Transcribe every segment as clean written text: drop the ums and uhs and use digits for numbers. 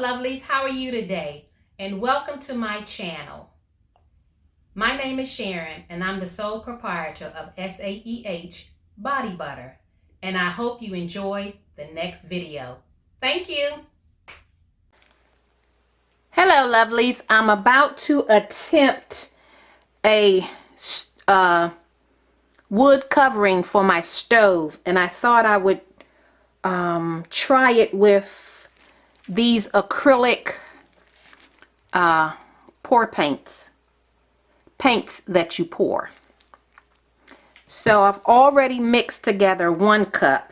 Hello lovelies, how are you today? And welcome to my channel. My name is Sharon and I'm the sole proprietor of SAEH Body Butter. And I hope you enjoy the next video. Thank you. Hello lovelies, I'm about to attempt a wood covering for my stove, and I thought I would try it with these acrylic pour paints that you pour. So I've already mixed together 1 cup,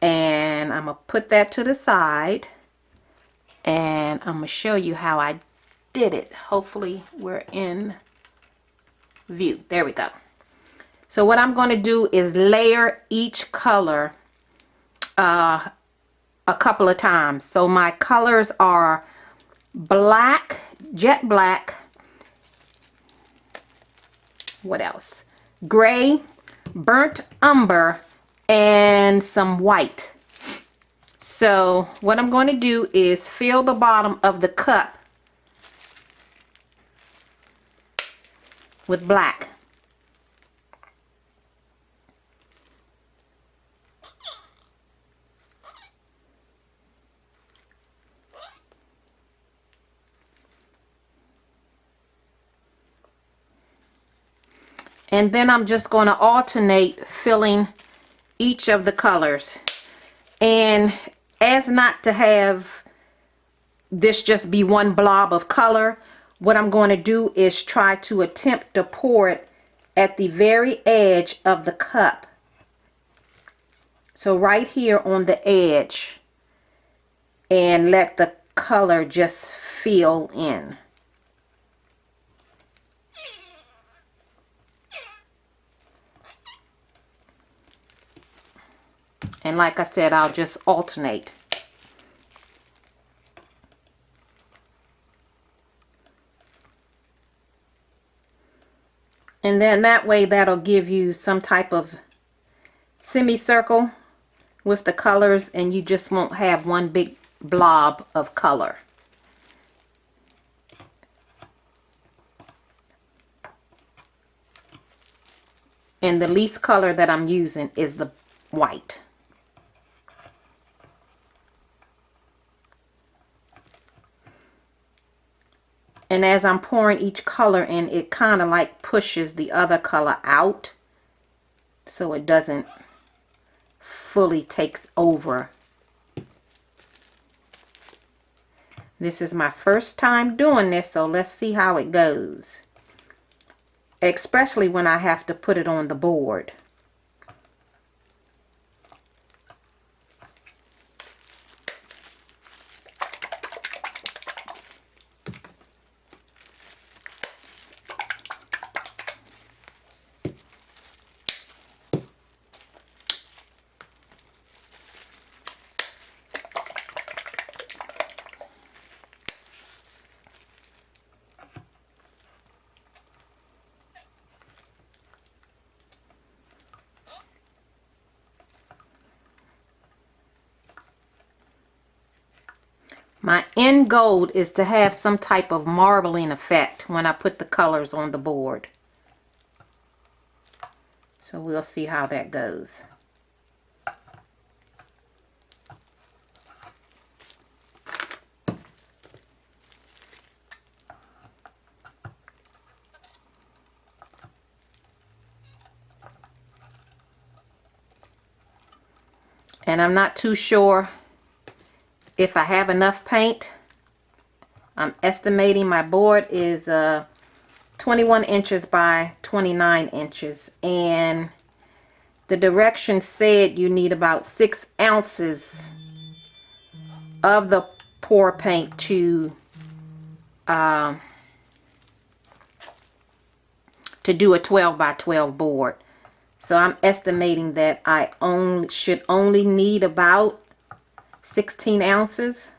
and I'm gonna put that to the side, and I'm gonna show you how I did it. Hopefully we're in view. There we go. So what I'm going to do is layer each color a couple of times. So my colors are black, jet black, what else? Gray, burnt umber, and some white. So what I'm going to do is fill the bottom of the cup with black. And then I'm just going to alternate filling each of the colors. And as not to have this just be one blob of color, what I'm going to do is try to attempt to pour it at the very edge of the cup. So right here on the edge, and let the color just fill in. And like I said, I'll just alternate. And then that way that'll give you some type of semicircle with the colors, and you just won't have one big blob of color. And the least color that I'm using is the white. And as I'm pouring each color in, it kind of like pushes the other color out, so it doesn't fully take over. This is my first time doing this, so let's see how it goes. Especially when I have to put it on the board. My end goal is to have some type of marbling effect when I put the colors on the board. So we'll see how that goes. And I'm not too sure if I have enough paint. I'm estimating my board is 21 inches by 29 inches, and the directions said you need about 6 ounces of the pour paint to do a 12 by 12 board. So I'm estimating that I should only need about 16 ounces,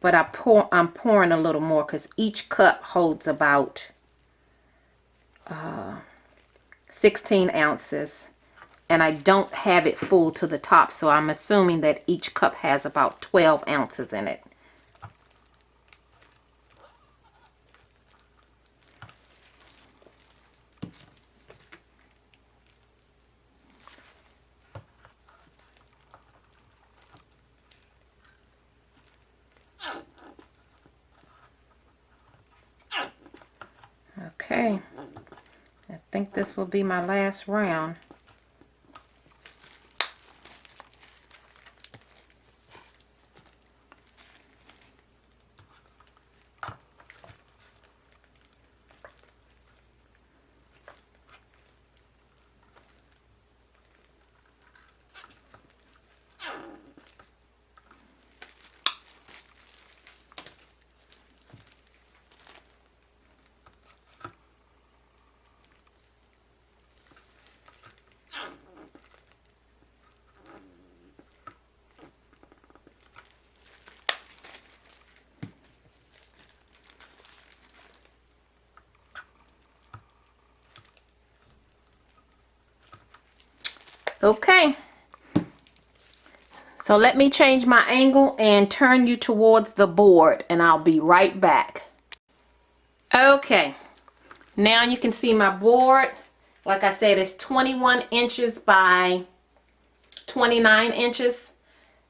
but I'm pouring a little more because each cup holds about 16 ounces, and I don't have it full to the top, so I'm assuming that each cup has about 12 ounces in it. Okay, I think this will be my last round. Okay, so let me change my angle and turn you towards the board, and I'll be right back. Okay, now you can see my board. Like I said, it's 21 inches by 29 inches,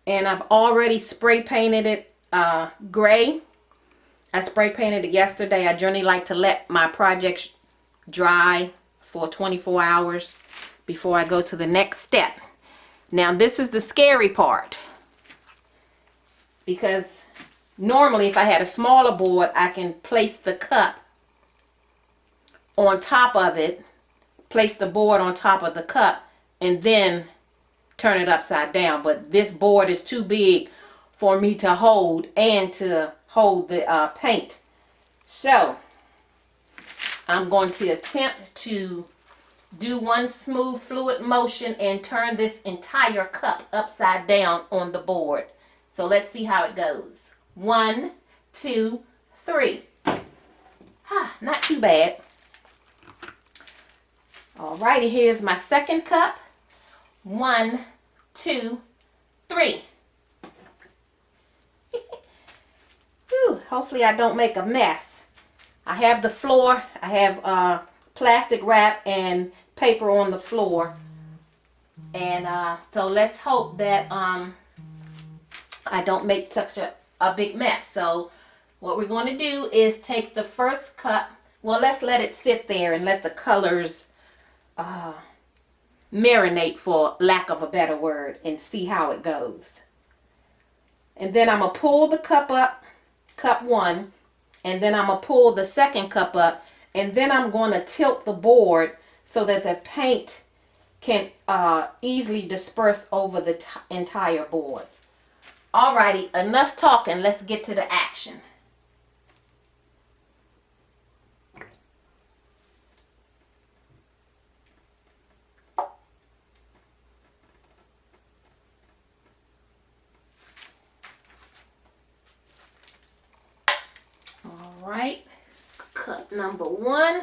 and I've already spray painted it gray. I spray painted it yesterday. I generally like to let my projects dry for 24 hours before I go to the next step. Now this is the scary part, because normally if I had a smaller board, I can place the cup on top of it, place the board on top of the cup, and then turn it upside down. But this board is too big for me to hold and to hold the paint. So I'm going to attempt to do one smooth fluid motion and turn this entire cup upside down on the board. So let's see how it goes. 1, 2, 3. Not too bad. Alrighty, here's my second cup. 1, 2, 3. Whew, hopefully I don't make a mess. I have the floor. I have plastic wrap and paper on the floor. And so let's hope that I don't make such a big mess. So what we're going to do is take the first cup. Well, let's let it sit there and let the colors marinate, for lack of a better word, and see how it goes. And then I'm going to pull the cup up, cup 1, and then I'm going to pull the second cup up, and then I'm going to tilt the board so that the paint can easily disperse over the entire board. Alrighty, enough talking. Let's get to the action. Alright, cup number 1.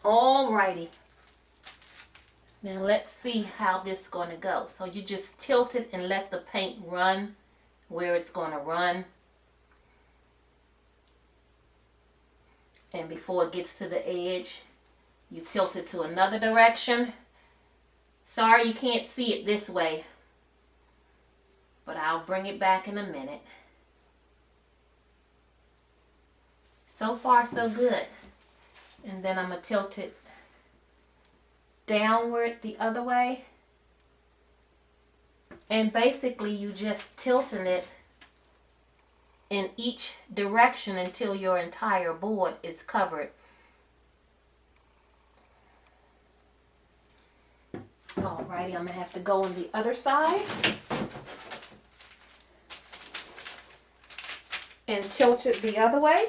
Alrighty. Now let's see how this is going to go. So you just tilt it and let the paint run where it's going to run. And before it gets to the edge, you tilt it to another direction. Sorry you can't see it this way, but I'll bring it back in a minute. So far so good. And then I'm going to tilt it downward the other way. And basically you just tilting it in each direction until your entire board is covered. Alrighty, I'm going to have to go on the other side and tilt it the other way.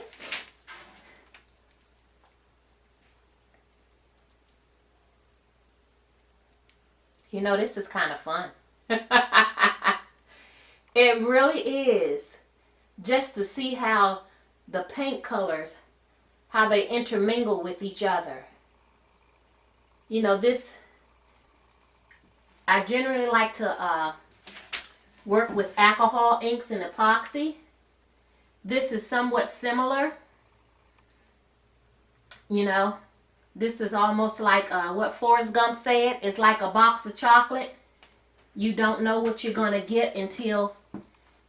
You know, this is kind of fun. It really is. Just to see how the paint colors, how they intermingle with each other. You know, this, I generally like to work with alcohol inks and epoxy. This is somewhat similar. You know, this is almost like what Forrest Gump said. It's like a box of chocolate. You don't know what you're going to get until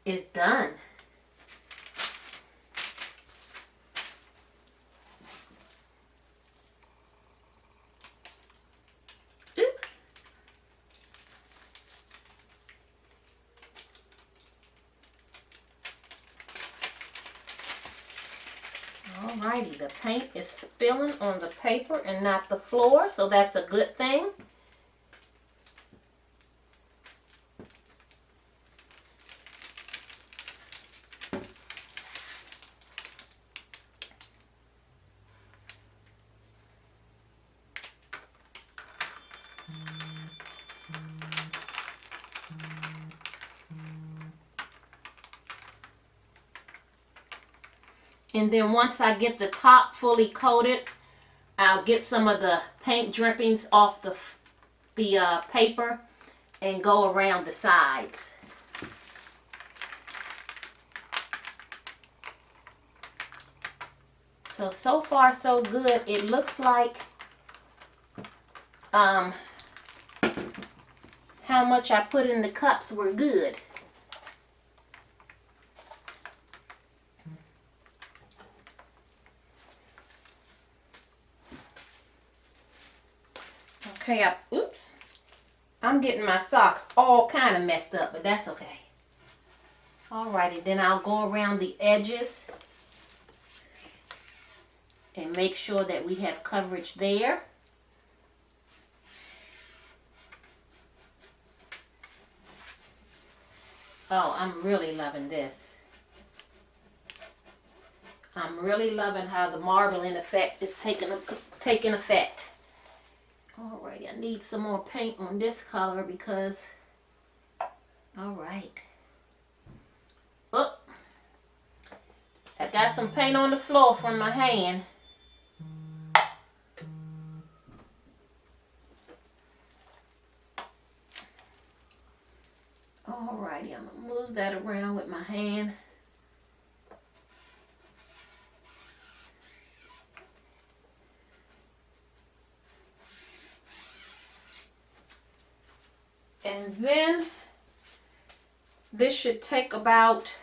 it's done. Alrighty, the paint is spilling on the paper and not the floor, so that's a good thing. And then once I get the top fully coated, I'll get some of the paint drippings off the paper and go around the sides. So far so good. It looks like how much I put in the cups were good. Okay, oops. I'm getting my socks all kind of messed up, but that's okay. Alrighty, then I'll go around the edges and make sure that we have coverage there. Oh, I'm really loving this. I'm really loving how the marbling effect is taking effect. Alrighty, I need some more paint on this color because, alright. Oh, I got some paint on the floor from my hand. Alrighty, I'm going to move that around with my hand. And then this should take about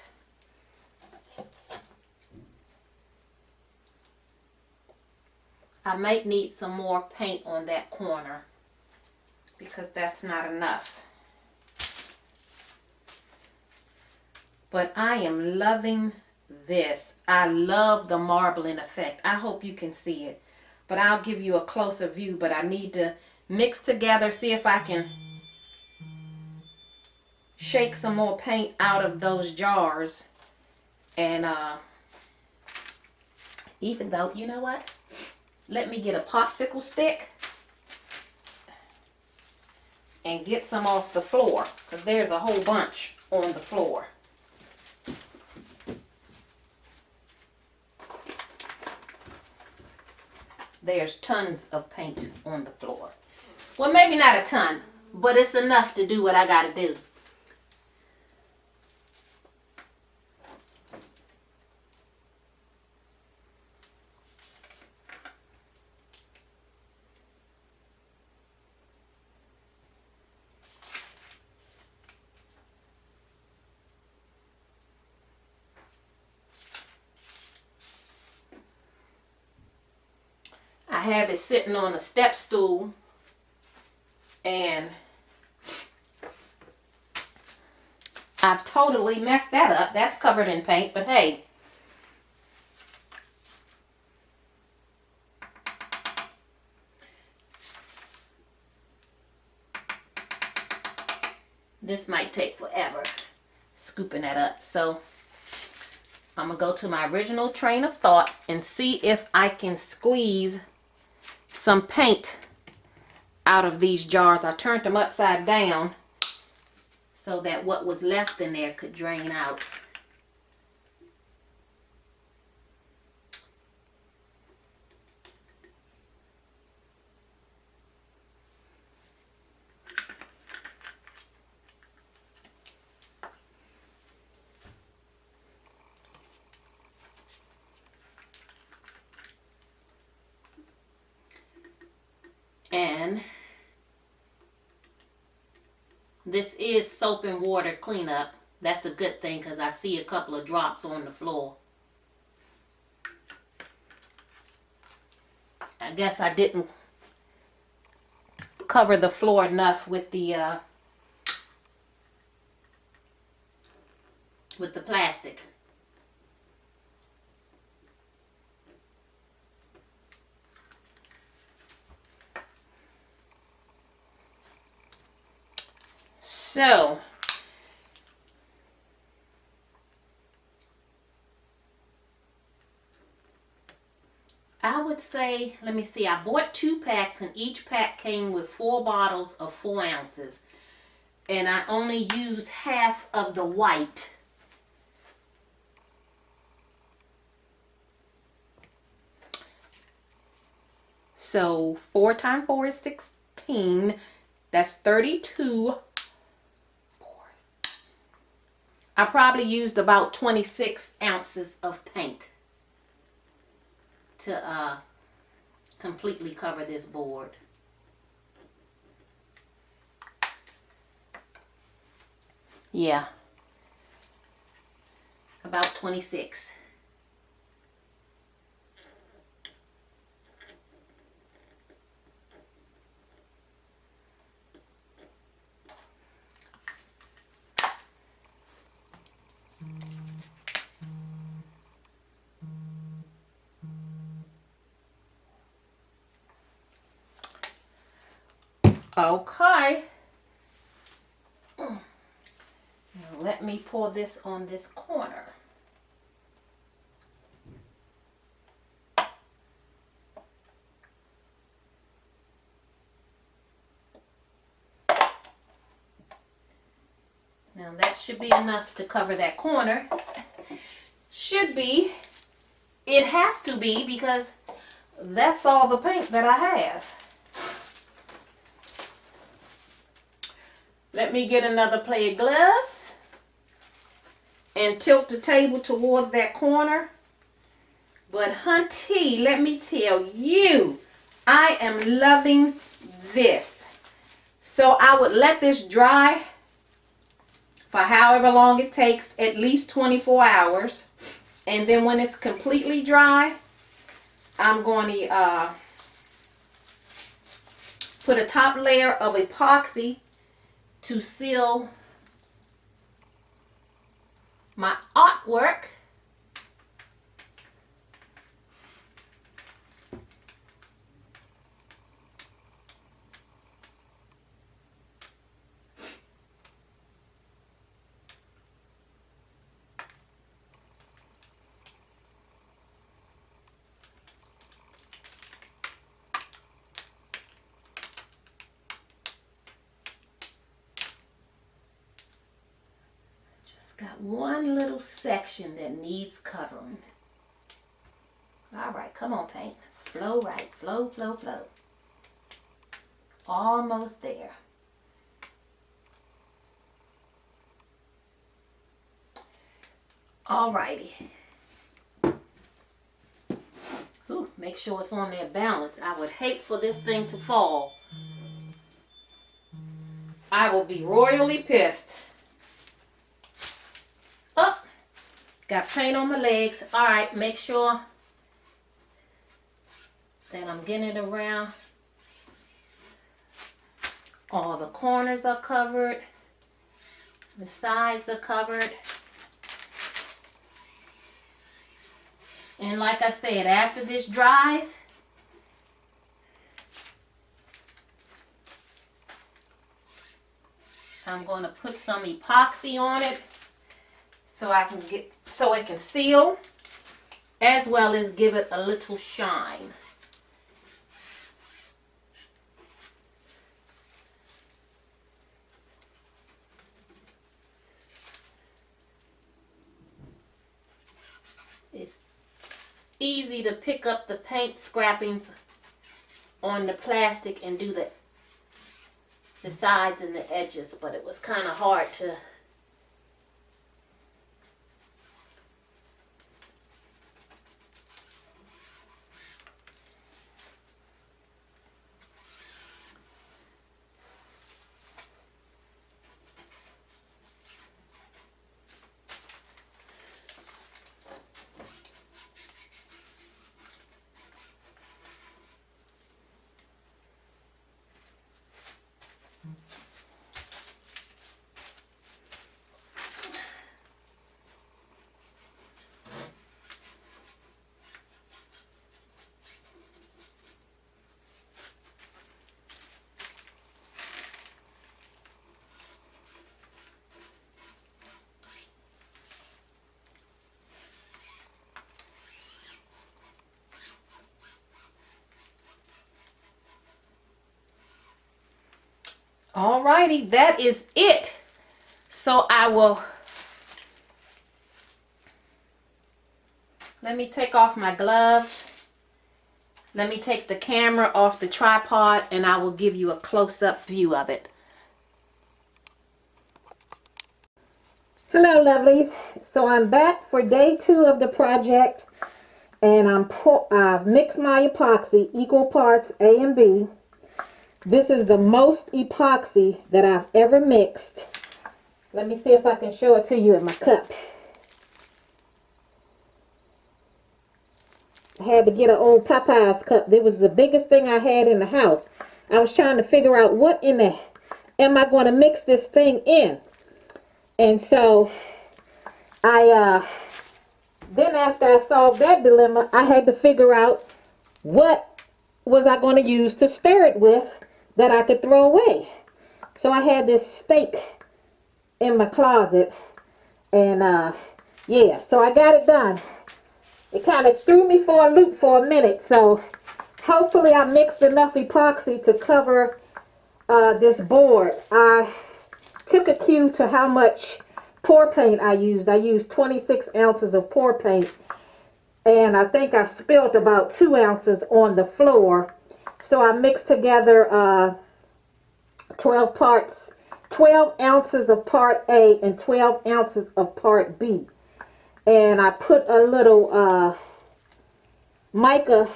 I might need some more paint on that corner because that's not enough. But I am loving this. I love the marbling effect. I hope you can see it. But I'll give you a closer view. But I need to mix together, see if I can shake some more paint out of those jars. And even though, you know what? Let me get a popsicle stick and get some off the floor. Because there's a whole bunch on the floor. There's tons of paint on the floor. Well, maybe not a ton, but it's enough to do what I gotta do. I have it sitting on a step stool and I've totally messed that up. That's covered in paint, but hey. This might take forever scooping that up. So I'm going to go to my original train of thought and see if I can squeeze some paint out of these jars. I turned them upside down so that what was left in there could drain out. And this is soap and water cleanup. That's a good thing because I see a couple of drops on the floor. I guess I didn't cover the floor enough with the plastic. So, I would say, let me see, I bought 2 packs and each pack came with 4 bottles of 4 ounces. And I only used half of the white. So 4 times 4 is 16. That's 32. I probably used about 26 ounces of paint to completely cover this board. Yeah, about 26. Okay. Now let me pour this on this corner. Now that should be enough to cover that corner. Should be. It has to be because that's all the paint that I have. Let me get another pair of gloves and tilt the table towards that corner. But hunty, let me tell you, I am loving this. So I would let this dry for however long it takes, at least 24 hours. And then when it's completely dry, I'm going to put a top layer of epoxy to seal my artwork. Got one little section that needs covering. All right, come on, paint. Flow right. Flow, flow, flow. Almost there. All righty. Ooh, make sure it's on there balanced. I would hate for this thing to fall. I will be royally pissed. Oh, got paint on my legs. All right, make sure that I'm getting it around. All the corners are covered. The sides are covered. And like I said, after this dries, I'm going to put some epoxy on it so it can seal, as well as give it a little shine. easy to pick up the paint scrappings on the plastic and do the sides and the edges, but it was kind of hard to Alrighty, that is it. So let me take off my gloves. Let me take the camera off the tripod and I will give you a close-up view of it. Hello, lovelies. So I'm back for day 2 of the project, and I've mixed my epoxy equal parts A and B. This is the most epoxy that I've ever mixed. Let me see if I can show it to you in my cup. I had to get an old Popeye's cup. It was the biggest thing I had in the house. I was trying to figure out what in the am I going to mix this thing in. And so then after I solved that dilemma, I had to figure out what was I going to use to stir it with that I could throw away. So I had this steak in my closet, and yeah, so I got it done. It kind of threw me for a loop for a minute, so hopefully I mixed enough epoxy to cover this board. I took a cue to how much pour paint I used. I used 26 ounces of pour paint, and I think I spilled about 2 ounces on the floor. So I mixed together 12 ounces of part A and 12 ounces of part B. And I put a little mica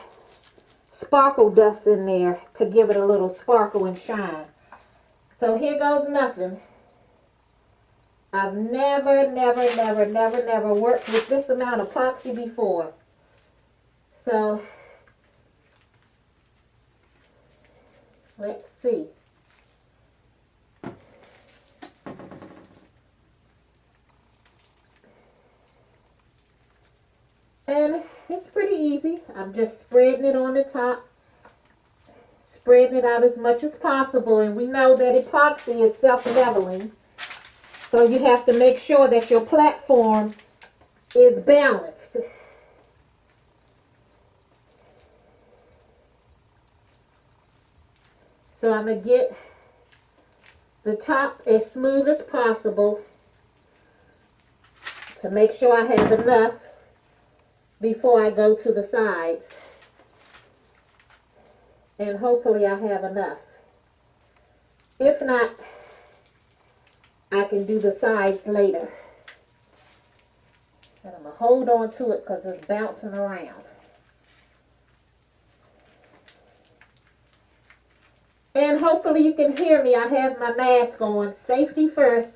sparkle dust in there to give it a little sparkle and shine. So here goes nothing. I've never worked with this amount of epoxy before. So let's see. And it's pretty easy. I'm just spreading it on the top, spreading it out as much as possible. And we know that epoxy is self-leveling, so you have to make sure that your platform is balanced. So I'm going to get the top as smooth as possible to make sure I have enough before I go to the sides. And hopefully I have enough. If not, I can do the sides later. And I'm going to hold on to it because it's bouncing around. And hopefully you can hear me. I have my mask on. Safety first.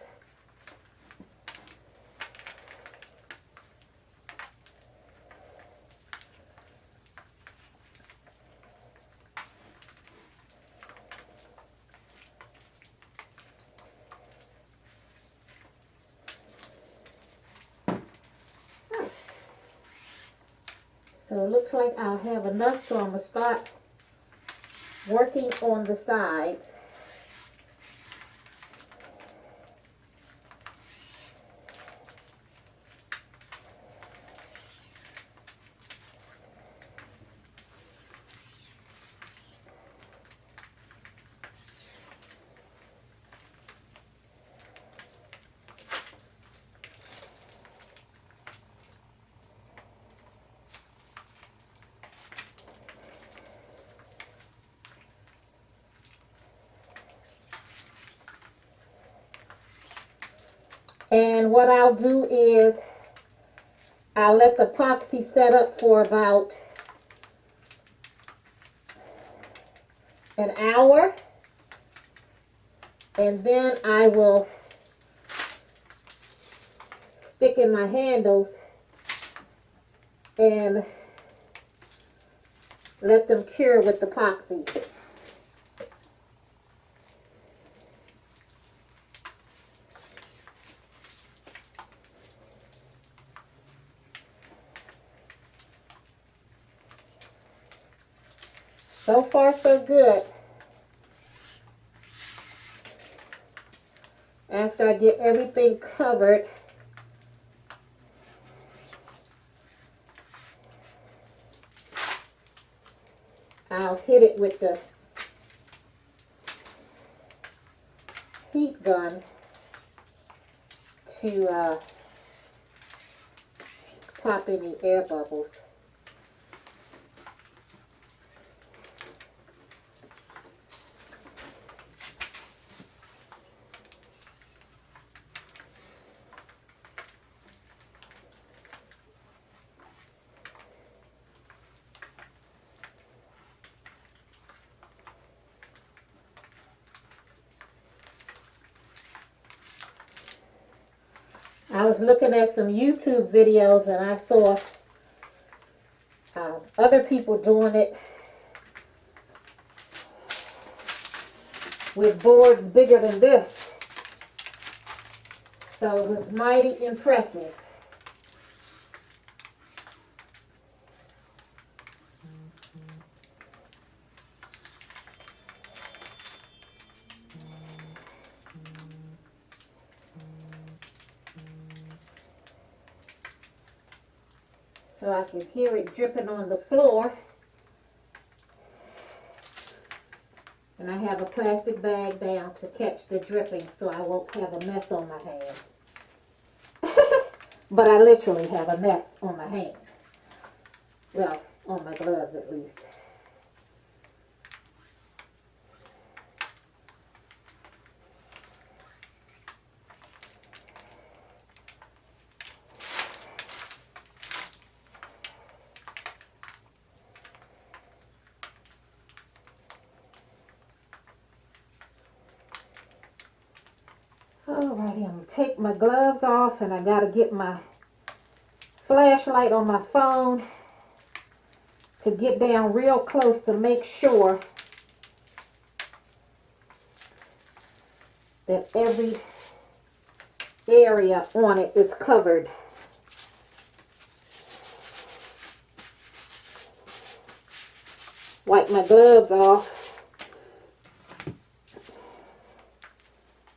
So it looks like I'll have enough, so I'm going to start working on the sides. And what I'll do is I'll let the epoxy set up for about an hour. And then I will stick in my handles and let them cure with the epoxy. So far, so good. After I get everything covered, I'll hit it with the heat gun to pop any air bubbles. I was looking at some YouTube videos and I saw other people doing it with boards bigger than this. So it was mighty impressive. So I can hear it dripping on the floor. And I have a plastic bag down to catch the dripping so I won't have a mess on my hand. But I literally have a mess on my hand. Well, on my gloves at least. Alrighty, I'm going to take my gloves off and I got to get my flashlight on my phone to get down real close to make sure that every area on it is covered. Wipe my gloves off.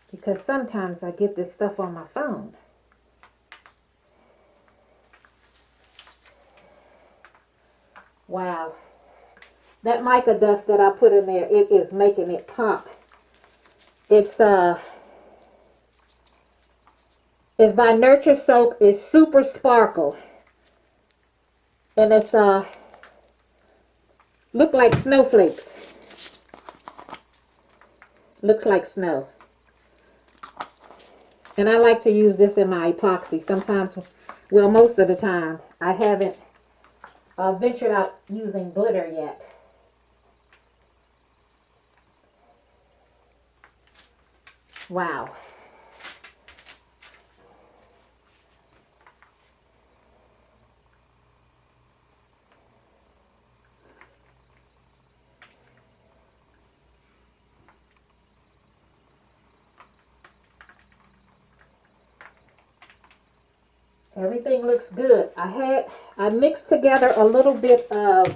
Because sometimes I get this stuff on my phone. Wow. That mica dust that I put in there, it is making it pop. It's by Nurture Soap. It's Super Sparkle. And it's look like snowflakes. Looks like snow. And I like to use this in my epoxy. Sometimes, well, most of the time, I haven't ventured out using glitter yet. Wow. Everything looks good. I mixed together a little bit of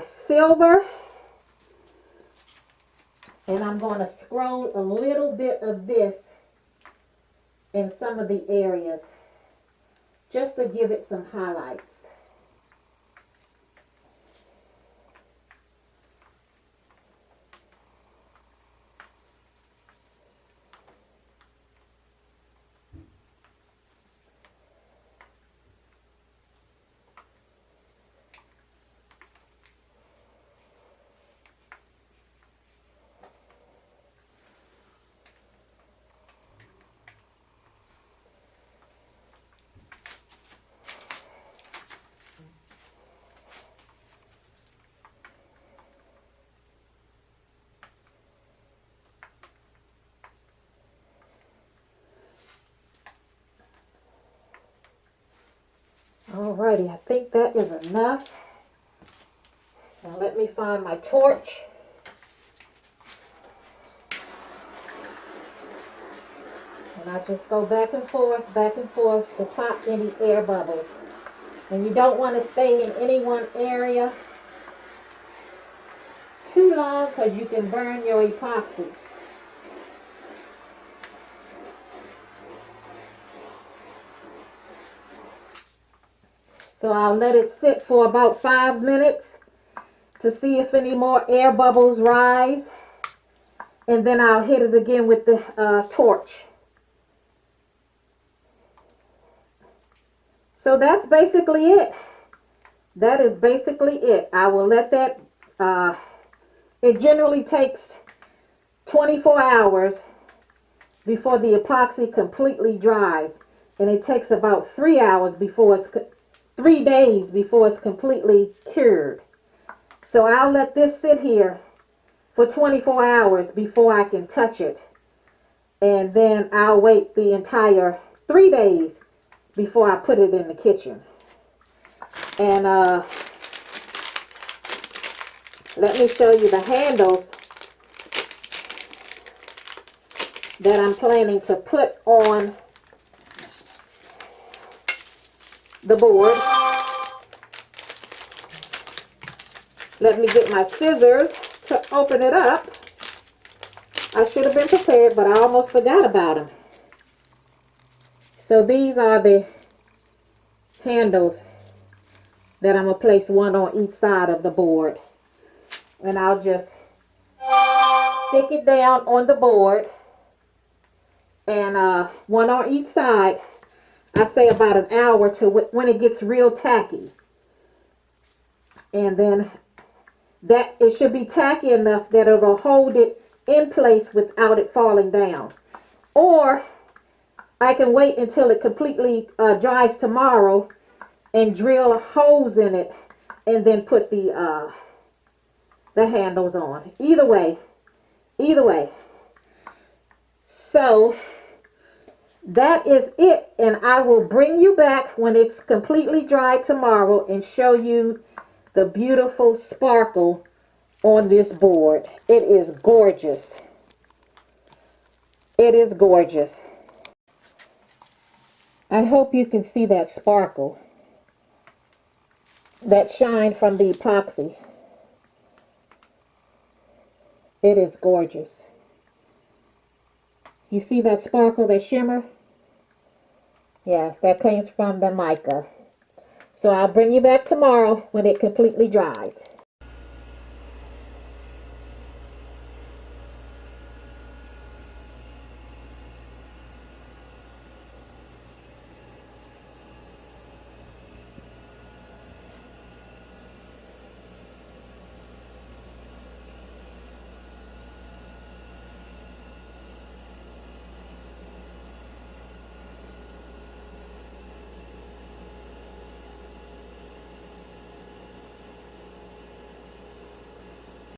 silver, and I'm going to scroll a little bit of this in some of the areas just to give it some highlights. Alrighty, I think that is enough. Now let me find my torch. And I just go back and forth to pop any air bubbles. And you don't want to stay in any one area too long because you can burn your epoxy. So I'll let it sit for about 5 minutes to see if any more air bubbles rise. And then I'll hit it again with the torch. So that's basically it. That is basically it. I will let that, it generally takes 24 hours before the epoxy completely dries. And it takes about 3 hours before it's, 3 days before it's completely cured. So I'll let this sit here for 24 hours before I can touch it. And then I'll wait the entire 3 days before I put it in the kitchen. And let me show you the handles that I'm planning to put on the board. Let me get my scissors to open it up. I should have been prepared, but I almost forgot about them. So these are the handles that I'm going to place one on each side of the board. And I'll just stick it down on the board. And one on each side. I say about an hour to when it gets real tacky. And then that it should be tacky enough that it will hold it in place without it falling down. Or I can wait until it completely dries tomorrow and drill holes in it and then put the handles on. Either way. So that is it, and I will bring you back when it's completely dry tomorrow and show you the beautiful sparkle on this board. It is gorgeous. It is gorgeous. I hope you can see that sparkle, that shine from the epoxy. It is gorgeous. You see that sparkle, that shimmer? Yes, that comes from the mica. So I'll bring you back tomorrow when it completely dries.